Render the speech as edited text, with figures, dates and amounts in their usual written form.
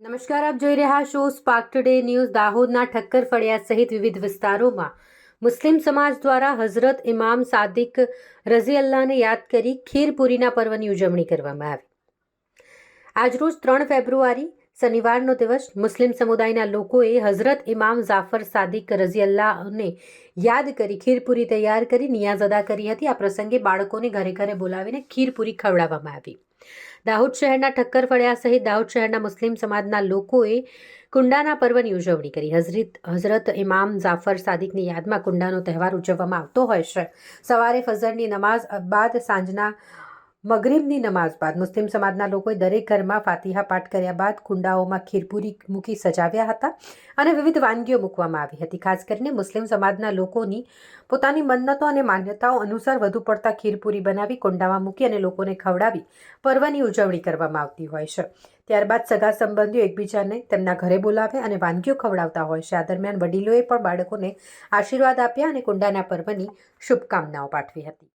નમસ્કાર, આપ જોઈ રહ્યા છો સ્પાર્ક ટુડે ન્યૂઝ. દાહોદના ઠક્કર ફળિયા સહિત વિવિધ વિસ્તારોમાં મુસ્લિમ સમાજ દ્વારા હઝરત ઇમામ સાદિક રઝી અલ્લાહને યાદ કરી ખીરપુરીના પર્વની ઉજવણી કરવામાં આવી. આજરોજ 3 ફેબ્રુઆરી શનિવારનો દિવસ મુસ્લિમ સમુદાયના લોકોએ હઝરત ઇમામ જાફર સાદિક રઝી અલ્લાહને યાદ કરી ખીરપુરી તૈયાર કરી નિયાઝ અદા કરી હતી. આ પ્રસંગે બાળકોને ઘરે ઘરે બોલાવીને ખીરપુરી ખવડાવવામાં આવી. દાહોદ શહેરના ઠક્કર ફળિયા સહિત દાહોદ શહેરના મુસ્લિમ સમાજના લોકોએ કુંડાના પર્વની ઉજવણી કરી. હઝરત ઇમામ જાફર સાદિકની યાદમાં કુંડાનો તહેવાર ઉજવવામાં આવતો હોય છે. સવારે ફજરની નમાઝ બાદ સાંજના મગરિબની નમાઝ બાદ મુસ્લિમ સમાજના લોકોએ દરેક ઘરમાં ફાતિહા પાઠ કર્યા બાદ કુંડાઓમાં ખીરપુરી મૂકી સજાવ્યા હતા અને વિવિધ વાનગીઓ મૂકવામાં આવી હતી. ખાસ કરીને મુસ્લિમ સમાજના લોકોની પોતાની મન્નતો અને માન્યતાઓ અનુસાર વધુ પડતા ખીરપુરી બનાવી કુંડામાં મૂકી અને લોકોને ખવડાવી પર્વની ઉજવણી કરવામાં આવતી હોય છે. ત્યારબાદ સગા સંબંધીઓ એકબીજાને તેમના ઘરે બોલાવે અને વાનગીઓ ખવડાવતા હોય છે. આ દરમિયાન વડીલોએ પણ બાળકોને આશીર્વાદ આપ્યા અને કુંડાના પર્વની શુભકામનાઓ પાઠવી હતી.